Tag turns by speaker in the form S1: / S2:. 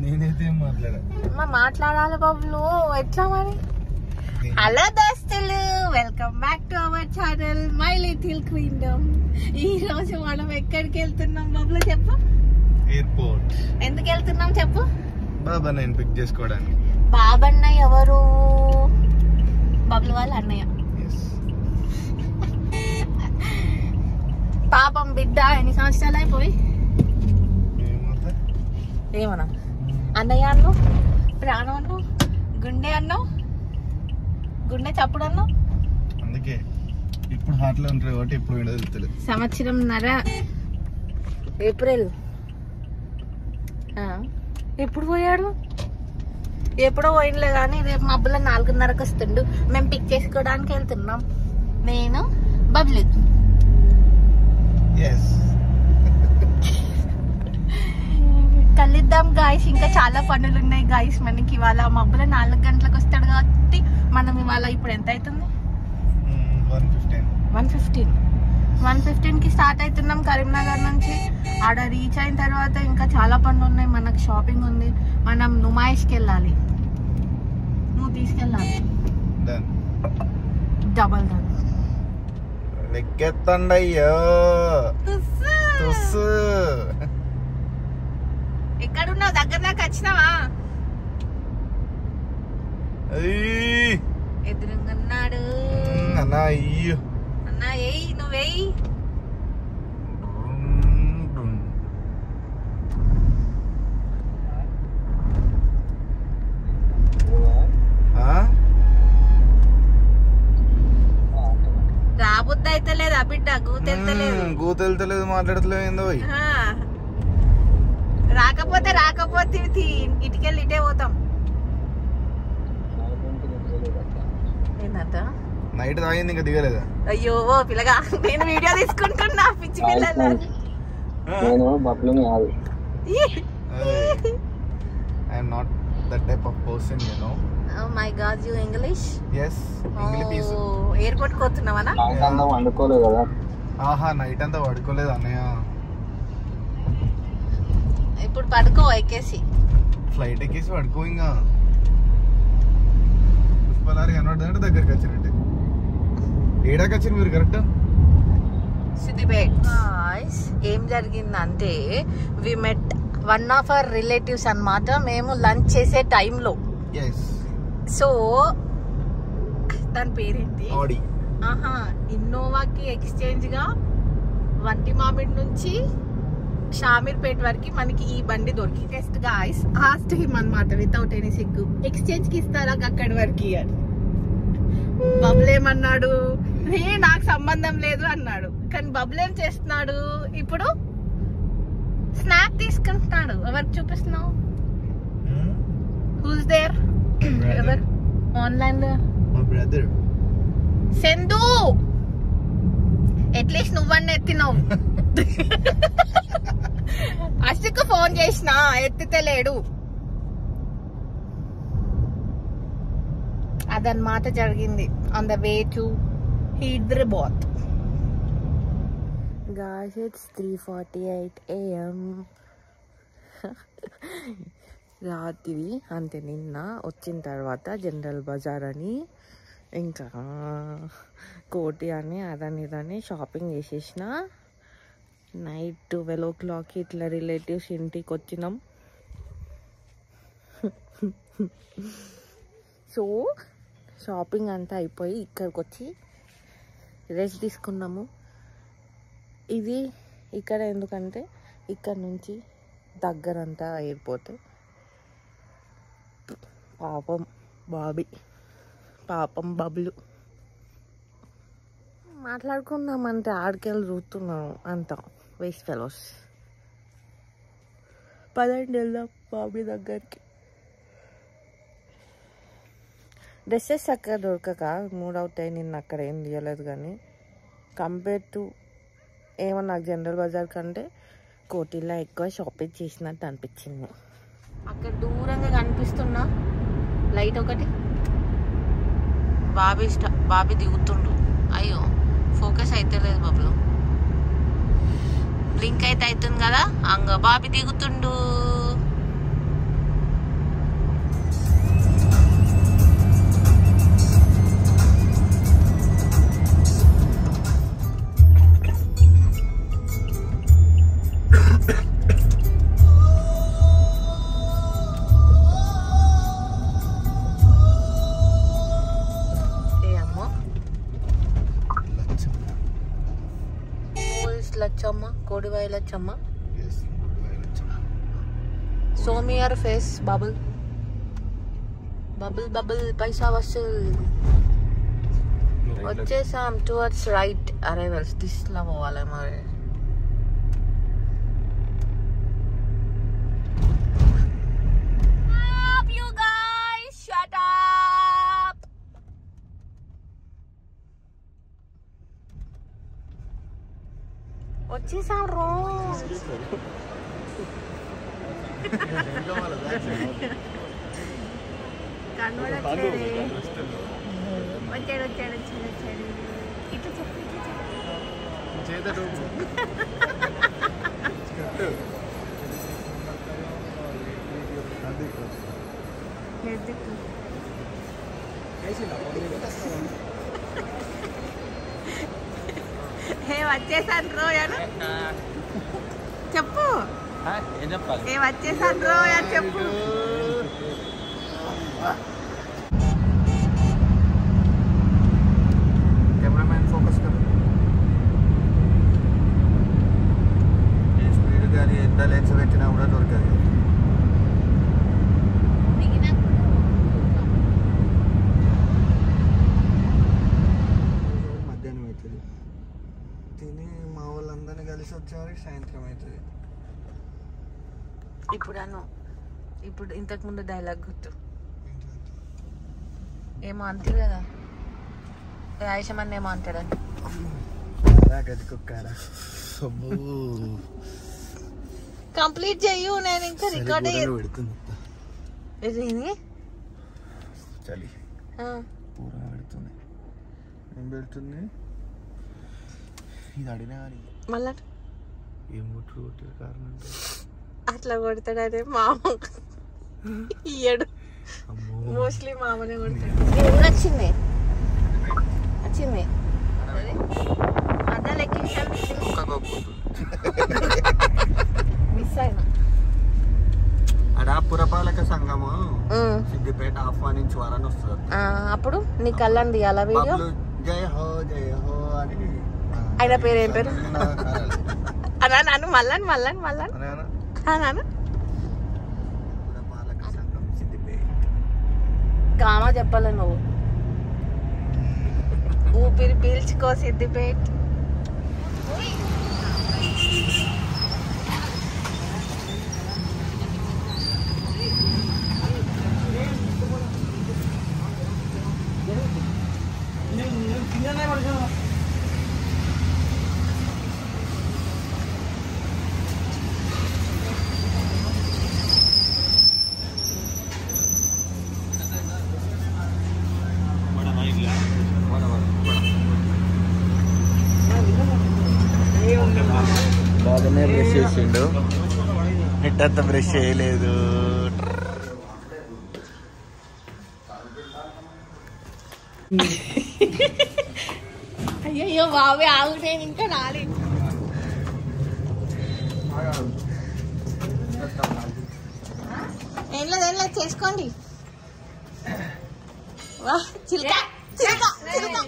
S1: నేనైతే
S2: మాట్లాడాలి బబ్లు, ఎట్లా మరి? హలో దోస్తులు, welcome back to our channel My Little Queendom. ఈ రోజు మనం ఎక్కడికి వెళ్తున్నాం బబ్లు చెప్పు?
S1: ఎయిర్పోర్ట్.
S2: ఎందుకు వెళ్తున్నాం చెప్పు?
S1: బాబా నేను పిక్ చేసుకోవడానికి.
S2: బాబన్న ఎవరు? బబ్లు వాళ్ళ అన్నయ్య. పాపం బిడ్డ ఎన్ని సంవత్సరాలు అయిపోయి ఏమన్నా అన్నయ్య అన్నావు, ప్రాణం అన్నావు, గుండె అన్నావు, గుండె చప్పుడు అన్నావు.
S1: అందుకే ఇప్పుడు హార్ట్ లో ఉంటారు కాబట్టి ఇప్పుడు వెళ్తలేదు.
S2: సంవత్సరంన్నర ఏప్రిల్. ఎప్పుడు పోయాడు? ఎప్పుడో పోయినలే కానీ రేపు మబ్బులో 4:30కి వస్తుండు. మేము పిక్ చేసుకోవడానికి వెళ్తున్నాం, నేను బబ్లు. కలుద్దాం గాయస్, ఇంకా చాలా పనులు ఉన్నాయి గాయస్ మనకి. ఇవాళ మబ్బులో 4 గంటలకు వస్తాడు కాబట్టి మనం ఇవాళ ఇప్పుడు ఎంత అవుతుంది? 1:15కి స్టార్ట్ అవుతున్నాం కరీంనగర్ నుంచి. ఆడ రీచ్ అయిన తర్వాత ఇంకా చాలా పనులు ఉన్నాయి మనకు. షాపింగ్ ఉంది, మనం నుమాయిష్కి వెళ్ళాలి, నువ్వు తీసుకెళ్ళాలి. డబల్ డన్
S1: లెక్కెత్తండి అయ్యో.
S2: ఎక్కడున్నావు? దగ్గర దాకా వచ్చినావా? ఎదురున్నాడు
S1: అన్నా. అయ్యో
S2: అన్నా, ఏయ్ నువ్వేయి. రాబుద్ది అయితే లేదా బిడ్డ?
S1: గూతెళ్తలేదు, మాట్లాడతలేదు. ఏందో
S2: రాకపోతే ఇటుకెళ్ళి ఇటే పోతాం. ఏందంట?
S1: నైట్ తాగింది ఇంకా దిగలేదా?
S2: అయ్యో పిల్లగా, నేను వీడియో తీసుకుంటున్నా. పిచ్చి పిల్లలు.
S1: I'm not that type of person, you know.
S2: Oh my god, you English?
S1: Yes, English is.
S2: Airport కి వస్తున్నావనా?
S1: నైట్ అంతా వండుకోలేదు కదా. ఆహా, నైట్ అంతా పడుకోలేదు అన్నయ్య.
S2: ఇప్పుడు పడుకో, ఎక్కేసి
S1: ఫ్లైట్ ఎక్కేసి పడుకో. ఇంకా పుష్పలారి కనబడదంటే దగ్గరికి వచ్చినట్టు. ఏడాకి వచ్చింది మీరు కరెక్ట్?
S2: సిద్దిపేట్. ఏం జరిగిందంటే వి మెట్ వన్ ఆఫ్ అవర్ రిలేటివ్స్ అన్నమాట. మేము లంచ్ చేసే టైంలో. సో దాని పేరేంటి? ఆహా, ఇన్నోవాకి ఎక్స్చేంజ్ గా వంటి మామిడి నుంచి షామీర్పేట్ వరకు మనకి ఈ బండి దొరికి. టెస్ట్ గాయ్స్ ఆస్ట్ హిమ్ అన్నమాట వితౌట్ ఎనీ సిగ్గు, ఎక్స్చేంజ్ కి ఇస్తారా అక్కడి వరకు అని. బబ్లేమన్నాడు, నాకు సంబంధం లేదు అన్నాడు. కానీ బబ్లేం చేస్తున్నాడు ఇప్పుడు? స్నాప్ తీసుకుంటున్నాడు. ఎవరికి చూపిస్తున్నావు? Who's there? ఎవరు ఆన్లైన్ లో? సెందు, అట్లీస్ట్ నువ్వన్నీ ఎత్తినావు. అశోక్ ఫోన్ చేసినా ఎత్తితలేడు. అదన్నమాట జరిగింది on the way to Hyderabad. Guys, it's 3:48 AM. రాత్రి అంటే నిన్న వచ్చిన తర్వాత జనరల్ బజార్ అని ఇంకా కోటి అని అదని ఇదని షాపింగ్ చేసేసిన. నైట్ 12 o'clock ఇట్లా రిలేటివ్స్ ఇంటికి వచ్చినాం. సో షాపింగ్ అంతా అయిపోయి ఇక్కడికి వచ్చి రెస్ట్ తీసుకున్నాము. ఇది ఇక్కడ ఎందుకంటే ఇక్కడ నుంచి దగ్గరంతా ఎయిర్పోర్ట్. పాపం బాబీ, పాపం బబ్లు మాట్లాడుకుందామంటే ఆడికెళ్ళి రూతున్నాను అంత వేస్ట్ ఫెలోస్. పదండి వెళ్దాం బాబీ దగ్గరికి. డ్రెస్సెస్ అక్కడ దొరకక మూడ్ అవుట్ అయ్యి నిన్న అక్కడ ఏం తీయలేదు. కానీ కంపేర్ టు ఏమో నాకు జనరల్ బజార్ కంటే కోటిలో ఎక్కువ షాపింగ్ చేసినట్టు అనిపించింది. అక్కడ దూరంగా కనిపిస్తున్నా లైట్ ఒకటి. బాబీ దిగుతుండు. అయ్యో ఫోకస్ అయితే లేదు బబ్లు. బ్లింక్ అయితే అవుతుంది కదా. అంగ Bobby దిగుతుండు. ఓడివై Lachamma. Show me your face, bubble. Bubble, bubble, paisa vasul. వచ్చేసాం towards right arrivals. This లా పోవాలి మరి. Up you guys, shut up. వచ్చేసాం రో. కనబడట్లేదు. వచ్చాడు ఇట్లా చెప్పు వచ్చేసాను రోయను చెప్పు. వచ్చేసాను రోయని చెప్పు.
S1: कैमरामैन फोकस कर. स्पीड गाड़ी ఎంత లెన్స్ పెట్టినా కూడా దొరకదు. మధ్యాహ్నం అవుతుంది. తిని మా వాళ్ళందరినీ కలిసి వచ్చేవారికి సాయంత్రం అవుతుంది.
S2: ఇప్పుడు ఇంతకు ముందు డైలాగ్ గుర్తు ఏమో అంతే కదా. ఆయుషమని ఏమో అంటాడని కంప్లీట్ చెయ్యు. నేను ఇంకా రికార్డ్
S1: పెడుతుంది. చలి పూరా పెడుతుంది. ఏం పెడుతుంది ఇది అడిగినా కానీ
S2: మళ్ళా
S1: ఏం కొట్టే కారణం
S2: అట్లా కొడతాడనే మామ ఇయ్యడు. మోస్ట్లీ మామనే కొడతాడు. వచ్చింది మధ్యలో ఎక్కించాను. మిస్ అయినా
S1: అడా పురపాలక సంఘము సిద్దిపేట ఆహ్వానించువారని వస్తుంది.
S2: అప్పుడు నీ కళ్ళని తీయాలా వీడియో.
S1: జయ హో అని
S2: ఆయన పేరు ఏం పేరు అన్నా? నన్ను మళ్ళీ నాన్న
S1: పురపాలక సంఘం సిద్దిపేట
S2: కామా చెప్పాలి నువ్వు. ఊపిరి పీల్చుకో సిద్దిపేట.
S1: బాగానే బ్రష్ చేసిండు. ఇట్టంతా బ్రష్ చేయలేదు.
S2: అయ్యో బాబే ఆగు, నేను ఇంకా రాలి. ఏం లేదు చేసుకోండి. వా చిలుక చిలుక చిలుక